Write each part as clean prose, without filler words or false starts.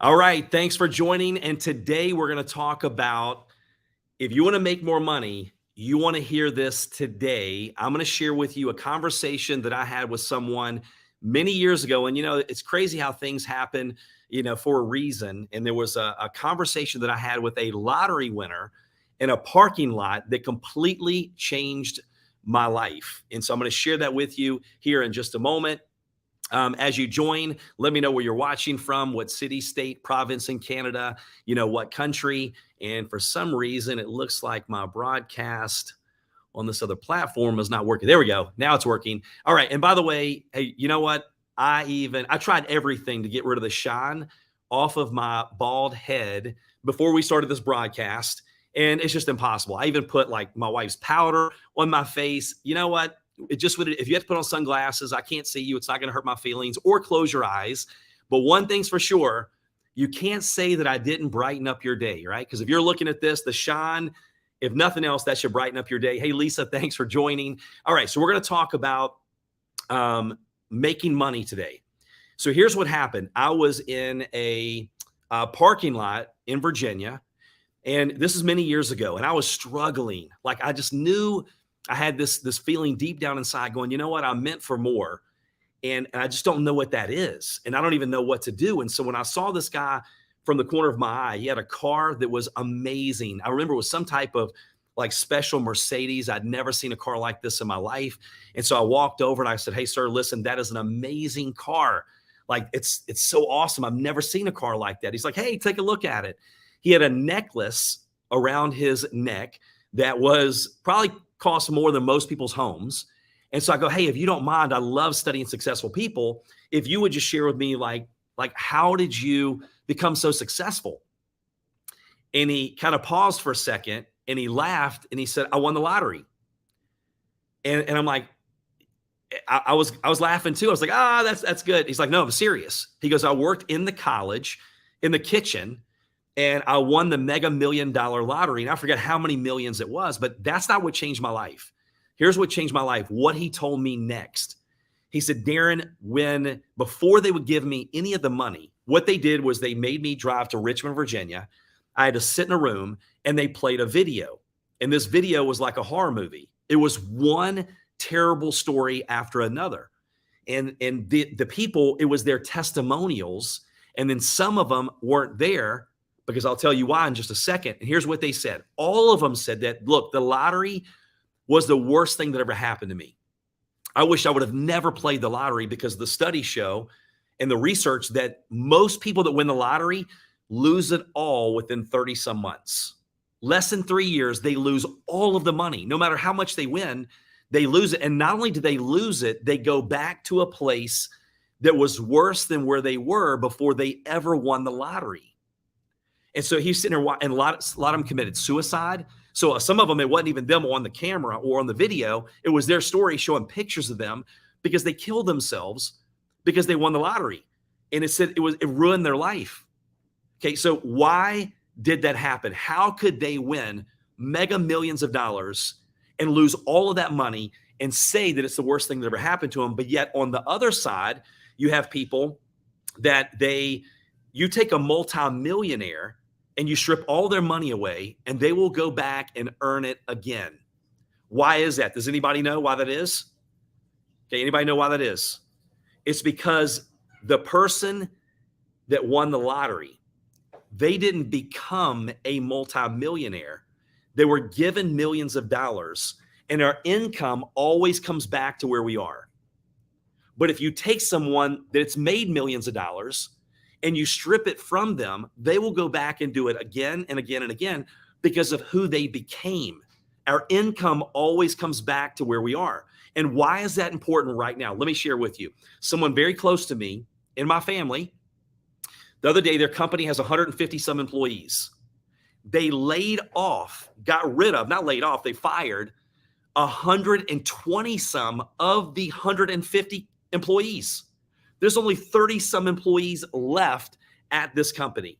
All right, thanks for joining. And today we're going to talk about if you want to make more money, you want to hear this today. I'm going to share with you a conversation that I had with someone many years ago. And, it's crazy how things happen, for a reason. And there was a conversation that I had with a lottery winner in a parking lot that completely changed my life. And so I'm going to share that with you here in just a moment. As you join, let me know where you're watching from, what city, state, province in Canada, what country. And for some reason, it looks like my broadcast on this other platform is not working. There we go. Now it's working. All right. And by the way, hey, you know what? I tried everything to get rid of the shine off of my bald head before we started this broadcast. And it's just impossible. I even put like my wife's powder on my face. You know what? It just would, if you have to put on sunglasses, I can't see you. It's not going to hurt my feelings, or close your eyes. But one thing's for sure, you can't say that I didn't brighten up your day, right? Because if you're looking at this, the shine, if nothing else, that should brighten up your day. Hey, Lisa, thanks for joining. All right, so we're going to talk about making money today. So here's what happened. I was in a parking lot in Virginia, and this is many years ago, and I was struggling. Like, I just knew I had this feeling deep down inside going, you know what? I'm meant for more. And I just don't know what that is. And I don't even know what to do. And so when I saw this guy from the corner of my eye, he had a car that was amazing. I remember it was some type of like special Mercedes. I'd never seen a car like this in my life. And so I walked over and I said, hey, sir, listen, that is an amazing car. Like, it's so awesome. I've never seen a car like that. He's like, hey, take a look at it. He had a necklace around his neck that was probably cost more than most people's homes. And so I go, hey, if you don't mind, I love studying successful people. If you would just share with me, like how did you become so successful? And he kind of paused for a second and he laughed and he said, I won the lottery. And I'm like, I was laughing too. I was like, that's good. He's like, no, I'm serious. He goes, I worked in the college in the kitchen, and I won the Mega $1 Million lottery. And I forget how many millions it was, but that's not what changed my life. Here's what changed my life. What he told me next. He said, Darren, before they would give me any of the money, what they did was they made me drive to Richmond, Virginia. I had to sit in a room and they played a video. And this video was like a horror movie. It was one terrible story after another. And the people, it was their testimonials. And then some of them weren't there, because I'll tell you why in just a second. And here's what they said. All of them said that, look, the lottery was the worst thing that ever happened to me. I wish I would have never played the lottery, because the studies show and the research that most people that win the lottery lose it all within 30 some months. Less than 3 years, they lose all of the money. No matter how much they win, they lose it. And not only do they lose it, they go back to a place that was worse than where they were before they ever won the lottery. And so he's sitting there, and a lot of them committed suicide. So some of them, it wasn't even them on the camera or on the video. It was their story showing pictures of them, because they killed themselves because they won the lottery. And it said it ruined their life. Okay, so why did that happen? How could they win mega millions of dollars and lose all of that money and say that it's the worst thing that ever happened to them? But yet on the other side, you have people that you take a multimillionaire and you strip all their money away, and they will go back and earn it again. Why is that? Does anybody know why that is? Okay, anybody know why that is? It's because the person that won the lottery, they didn't become a multimillionaire. They were given millions of dollars, and our income always comes back to where we are. But if you take someone that's made millions of dollars and you strip it from them, they will go back and do it again and again and again because of who they became. Our income always comes back to where we are. And why is that important right now? Let me share with you. Someone very close to me in my family, the other day, their company has 150 some employees. They laid off, they fired 120 some of the 150 employees. There's only 30 some employees left at this company.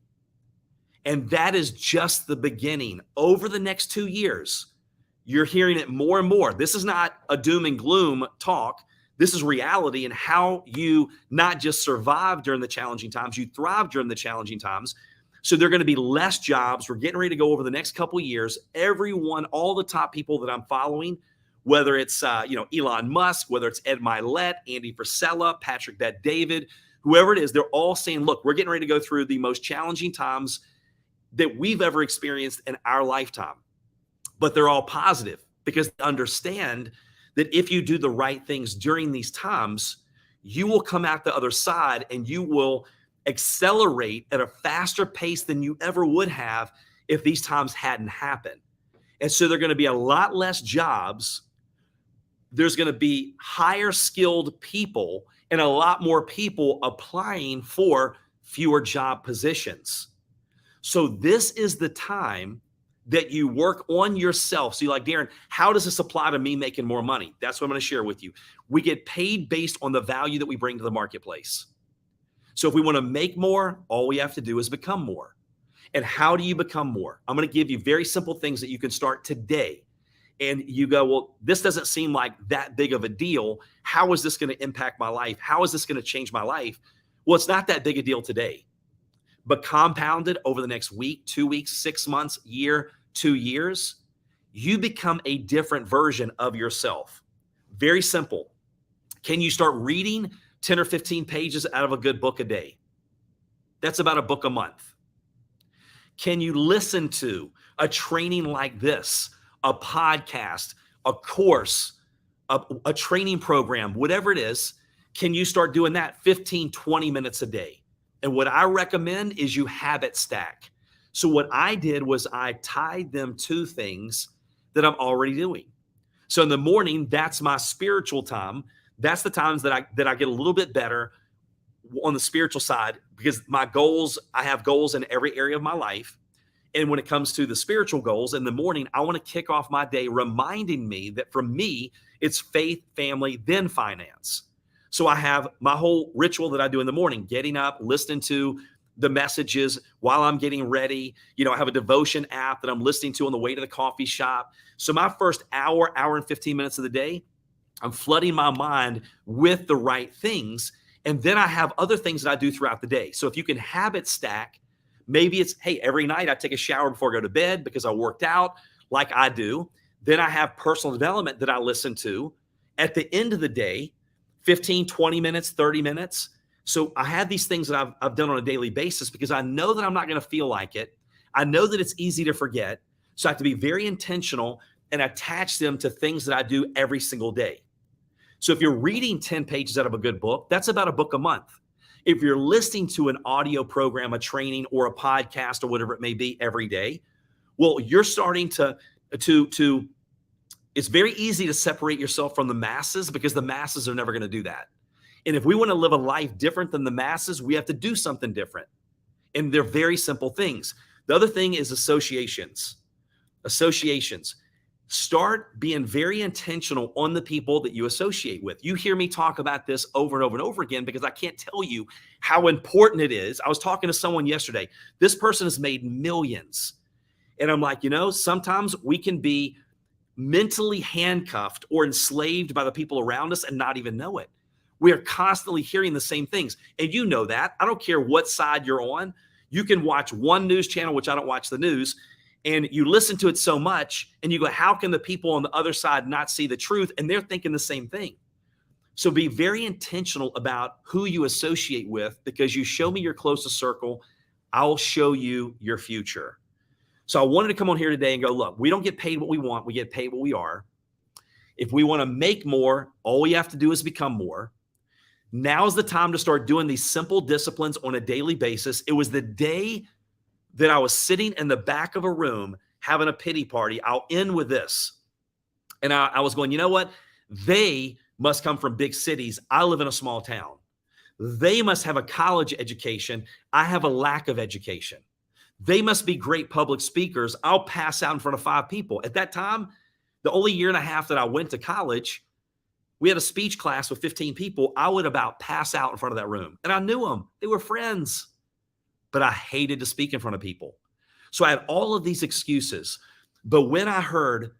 And that is just the beginning. Over the next 2 years, you're hearing it more and more. This is not a doom and gloom talk. This is reality, and how you not just survive during the challenging times, you thrive during the challenging times. So there are going to be less jobs. We're getting ready to go over the next couple of years. Everyone, all the top people that I'm following, whether it's Elon Musk, whether it's Ed Mylett, Andy Frisella, Patrick Bet-David, whoever it is, they're all saying, look, we're getting ready to go through the most challenging times that we've ever experienced in our lifetime. But they're all positive because they understand that if you do the right things during these times, you will come out the other side and you will accelerate at a faster pace than you ever would have if these times hadn't happened. And so there are going to be a lot less jobs. There's going to be higher skilled people and a lot more people applying for fewer job positions. So this is the time that you work on yourself. So you're like, Darren, how does this apply to me making more money? That's what I'm going to share with you. We get paid based on the value that we bring to the marketplace. So if we want to make more, all we have to do is become more. And how do you become more? I'm going to give you very simple things that you can start today. And you go, well, this doesn't seem like that big of a deal. How is this going to impact my life? How is this going to change my life? Well, it's not that big a deal today. But compounded over the next week, 2 weeks, 6 months, year, 2 years, you become a different version of yourself. Very simple. Can you start reading 10 or 15 pages out of a good book a day? That's about a book a month. Can you listen to a training like this, a podcast, a course, a training program, whatever it is? Can you start doing that 15, 20 minutes a day? And what I recommend is you habit stack. So what I did was I tied them to things that I'm already doing. So in the morning, that's my spiritual time. That's the times that I get a little bit better on the spiritual side, because my goals, I have goals in every area of my life. And when it comes to the spiritual goals in the morning, I want to kick off my day reminding me that for me, it's faith, family, then finance. So I have my whole ritual that I do in the morning, getting up, listening to the messages while I'm getting ready. I have a devotion app that I'm listening to on the way to the coffee shop. So my first hour and 15 minutes of the day, I'm flooding my mind with the right things. And then I have other things that I do throughout the day. So if you can habit stack, maybe it's, hey, every night I take a shower before I go to bed because I worked out like I do. Then I have personal development that I listen to at the end of the day, 15, 20 minutes, 30 minutes. So I have these things that I've done on a daily basis because I know that I'm not going to feel like it. I know that it's easy to forget. So I have to be very intentional and attach them to things that I do every single day. So if you're reading 10 pages out of a good book, that's about a book a month. If you're listening to an audio program, a training, or a podcast, or whatever it may be every day, well, you're starting to it's very easy to separate yourself from the masses because the masses are never going to do that. And if we want to live a life different than the masses, we have to do something different. And they're very simple things. The other thing is associations. Associations. Start being very intentional on the people that you associate with. You hear me talk about this over and over and over again because I can't tell you how important it is. I was talking to someone yesterday. This person has made millions. And I'm like, sometimes we can be mentally handcuffed or enslaved by the people around us and not even know it. We are constantly hearing the same things. And you know that. I don't care what side you're on. You can watch one news channel, which I don't watch the news, and you listen to it so much and you go, how can the people on the other side not see the truth? And they're thinking the same thing. So be very intentional about who you associate with, because you show me your closest circle, I'll show you your future. So I wanted to come on here today and go, look, we don't get paid what we want. We get paid what we are. If we want to make more, all we have to do is become more. Now's the time to start doing these simple disciplines on a daily basis. It was the day that I was sitting in the back of a room having a pity party. I'll end with this. And I was going, you know what? They must come from big cities. I live in a small town. They must have a college education. I have a lack of education. They must be great public speakers. I'll pass out in front of 5 people. At that time, the only year and a half that I went to college, we had a speech class with 15 people. I would about pass out in front of that room. And I knew them. They were friends. But I hated to speak in front of people. So I had all of these excuses. But when I heard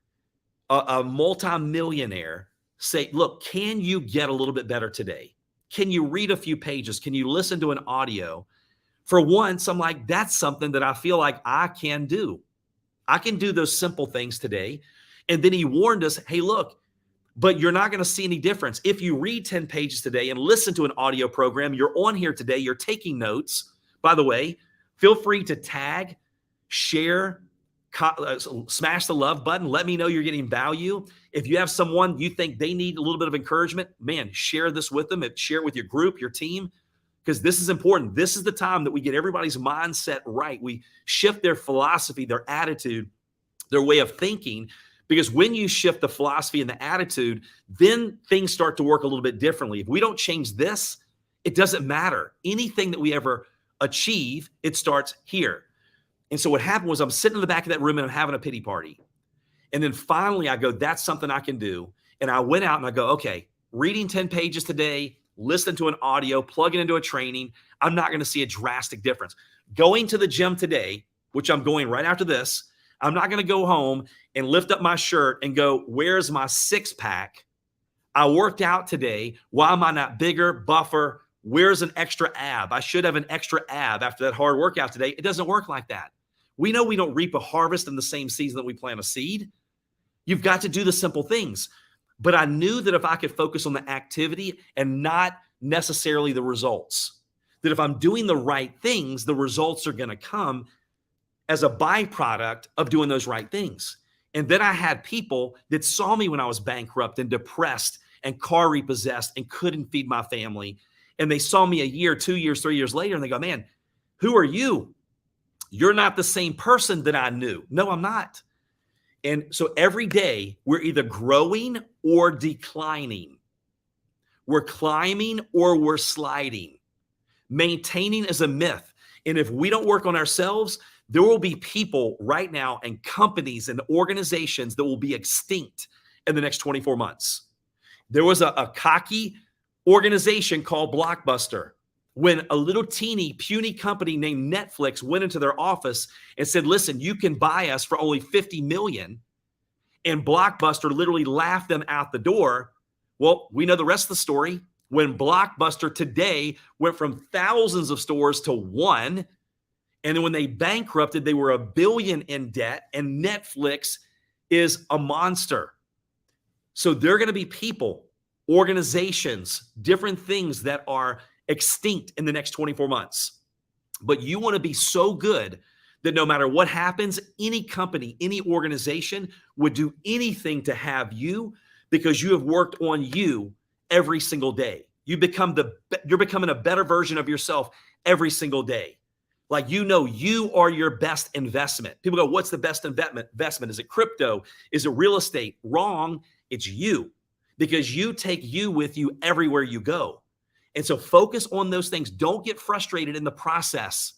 a multimillionaire say, look, can you get a little bit better today? Can you read a few pages? Can you listen to an audio? For once, I'm like, that's something that I feel like I can do. I can do those simple things today. And then he warned us, hey, look, but you're not going to see any difference. If you read 10 pages today and listen to an audio program, you're on here today, you're taking notes. By the way, feel free to tag, share, smash the love button. Let me know you're getting value. If you have someone you think they need a little bit of encouragement, man, share this with them and share it with your group, your team, because this is important. This is the time that we get everybody's mindset right. We shift their philosophy, their attitude, their way of thinking. Because when you shift the philosophy and the attitude, then things start to work a little bit differently. If we don't change this, it doesn't matter. Anything that we ever achieve, it starts here. And so what happened was I'm sitting in the back of that room and I'm having a pity party. And then finally I go, that's something I can do. And I went out and I go, okay, reading 10 pages today, listening to an audio, plugging into a training, I'm not going to see a drastic difference. Going to the gym today, which I'm going right after this, I'm not going to go home and lift up my shirt and go, where's my six pack? I worked out today. Why am I not bigger, buffer? Where's an extra ab? I should have an extra ab after that hard workout today. It doesn't work like that. We know we don't reap a harvest in the same season that we plant a seed. You've got to do the simple things. But I knew that if I could focus on the activity and not necessarily the results, that if I'm doing the right things, the results are going to come as a byproduct of doing those right things. And then I had people that saw me when I was bankrupt and depressed and car repossessed and couldn't feed my family. And they saw me a year, 2 years, 3 years later, and they go, man, who are you? You're not the same person that I knew. No, I'm not. And so every day we're either growing or declining. We're climbing or we're sliding. Maintaining is a myth. And if we don't work on ourselves, there will be people right now and companies and organizations that will be extinct in the next 24 months. There was a cocky organization called Blockbuster when a little teeny puny company named Netflix went into their office and said, listen, you can buy us for only $50 million. And Blockbuster literally laughed them out the door. Well, we know the rest of the story. When Blockbuster today went from thousands of stores to one, and then when they bankrupted, they were $1 billion in debt, and Netflix is a monster. So there are going to be people, organizations, different things that are extinct in the next 24 months. But you want to be so good that no matter what happens, any company, any organization would do anything to have you because you have worked on you every single day. You're becoming a better version of yourself every single day. Like, you know, you are your best investment. People go, what's the best investment? Is it crypto? Is it real estate? Wrong. It's you, because you take you with you everywhere you go. And so focus on those things. Don't get frustrated in the process,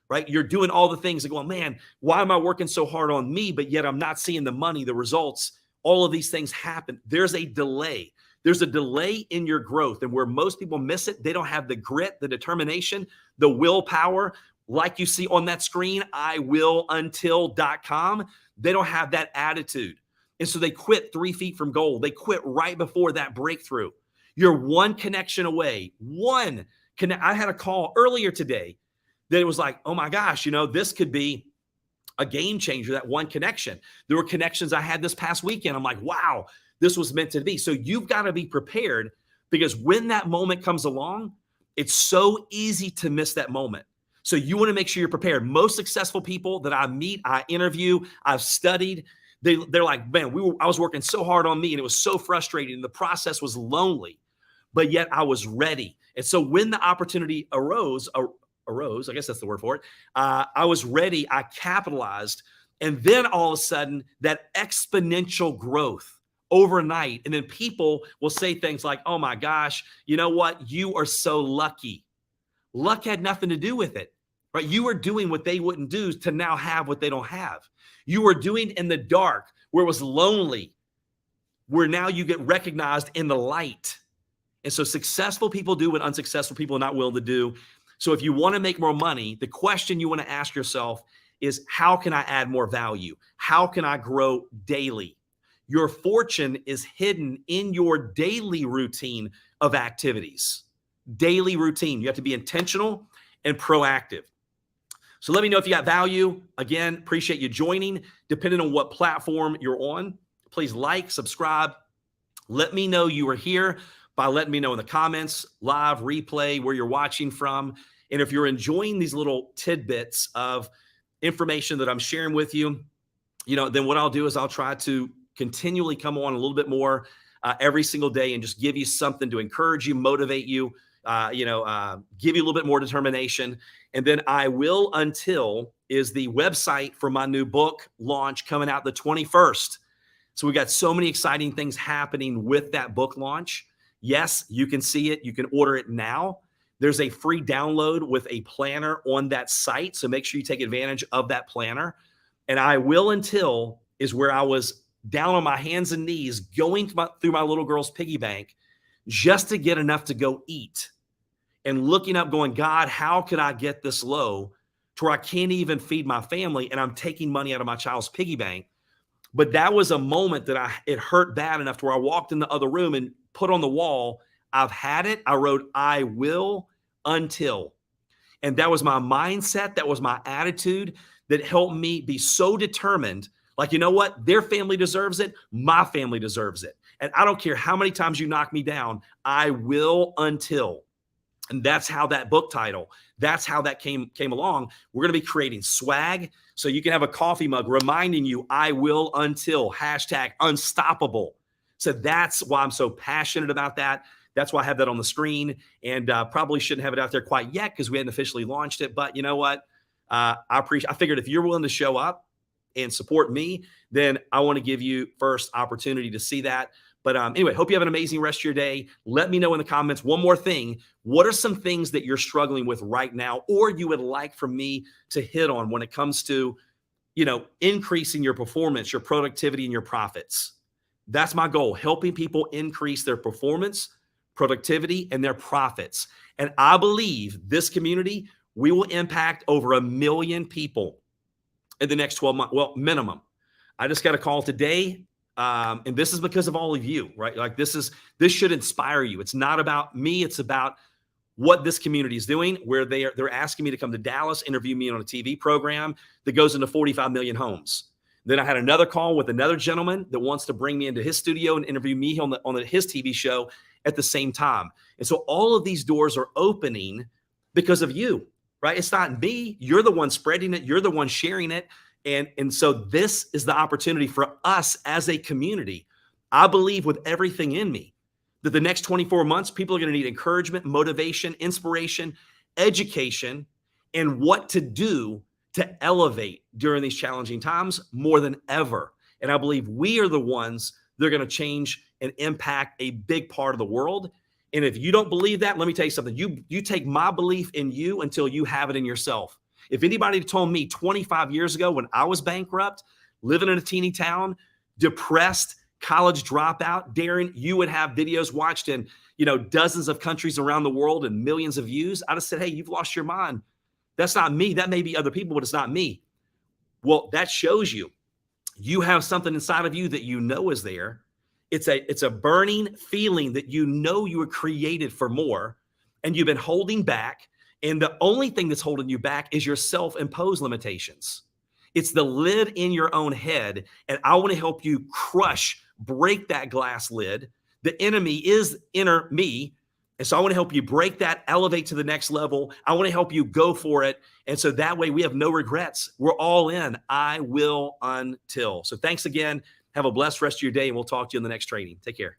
right? You're doing all the things and going, man, why am I working so hard on me, but yet I'm not seeing the money, the results? All of these things happen. There's a delay. There's a delay in your growth. And where most people miss it, they don't have the grit, the determination, the willpower, like you see on that screen, iwilluntil.com. They don't have that attitude. And so they quit 3 feet from goal. They quit right before that breakthrough. You're one connection away. I had a call earlier today that it was like, oh my gosh, you know, this could be a game changer, that one connection. There were connections I had this past weekend. I'm like, wow, this was meant to be. So you've got to be prepared, because when that moment comes along, it's so easy to miss that moment. So you want to make sure you're prepared. Most successful people that I meet, I interview, I've studied, they're like, man, I was working so hard on me and it was so frustrating and the process was lonely, but yet I was ready. And so when the opportunity arose, I guess that's the word for it. I was ready. I capitalized. And then all of a sudden, that exponential growth overnight. And then people will say things like, oh my gosh, you know what? You are so lucky. Luck had nothing to do with it, right? You were doing what they wouldn't do to now have what they don't have. You were doing in the dark where it was lonely, where now you get recognized in the light. And so successful people do what unsuccessful people are not willing to do. So if you want to make more money, the question you want to ask yourself is, how can I add more value? How can I grow daily? Your fortune is hidden in your daily routine of activities. Daily routine. You have to be intentional and proactive. So let me know if you got value. Again, appreciate you joining. Depending on what platform you're on, please like, subscribe. Let me know you are here by letting me know in the comments, live, replay, where you're watching from. And if you're enjoying these little tidbits of information that I'm sharing with you, then what I'll do is I'll try to continually come on a little bit more every single day and just give you something to encourage you, motivate you, give you a little bit more determination. And then I Will Until is the website for my new book launch coming out the 21st. So we got so many exciting things happening with that book launch. Yes, you can see it. You can order it now. There's a free download with a planner on that site. So make sure you take advantage of that planner. And I Will Until is where I was down on my hands and knees going through my little girl's piggy bank just to get enough to go eat, and looking up going, God, how could I get this low to where I can't even feed my family and I'm taking money out of my child's piggy bank? But that was a moment that it hurt bad enough to where I walked in the other room and put on the wall, I've had it. I wrote, I will until. And that was my mindset. That was my attitude that helped me be so determined. Like, you know what? Their family deserves it. My family deserves it. And I don't care how many times you knock me down, I will until. And that's how that book title, that's how that came along. We're going to be creating swag. So you can have a coffee mug reminding you, I will until, #unstoppable. So that's why I'm so passionate about that. That's why I have that on the screen, and probably shouldn't have it out there quite yet because we hadn't officially launched it. But you know what? I figured if you're willing to show up and support me, then I want to give you first opportunity to see that. But anyway, hope you have an amazing rest of your day. Let me know in the comments. One more thing. What are some things that you're struggling with right now, or you would like for me to hit on when it comes to, increasing your performance, your productivity, and your profits? That's my goal, helping people increase their performance, productivity, and their profits. And I believe this community, we will impact over 1 million people in the next 12 months. Well, minimum. I just got a call today. And this is because of all of you, right? Like this should inspire you. It's not about me. It's about what this community is doing, where they're asking me to come to Dallas, interview me on a TV program that goes into 45 million homes. Then I had another call with another gentleman that wants to bring me into his studio and interview me on his TV show at the same time. And so all of these doors are opening because of you, right? It's not me. You're the one spreading it. You're the one sharing it. And so this is the opportunity for us as a community. I believe with everything in me that the next 24 months, people are going to need encouragement, motivation, inspiration, education, and what to do to elevate during these challenging times more than ever. And I believe we are the ones that are going to change and impact a big part of the world. And if you don't believe that, let me tell you something. You take my belief in you until you have it in yourself. If anybody told me 25 years ago when I was bankrupt, living in a teeny town, depressed, college dropout, Darren, you would have videos watched in, dozens of countries around the world and millions of views, I'd have said, hey, you've lost your mind. That's not me. That may be other people, but it's not me. Well, that shows you have something inside of you that is there. It's a burning feeling that you were created for more, and you've been holding back. And the only thing that's holding you back is your self-imposed limitations. It's the lid in your own head. And I want to help you break that glass lid. The enemy is inner me. And so I want to help you break that, elevate to the next level. I want to help you go for it. And so that way we have no regrets. We're all in. I will until. So thanks again. Have a blessed rest of your day, and we'll talk to you in the next training. Take care.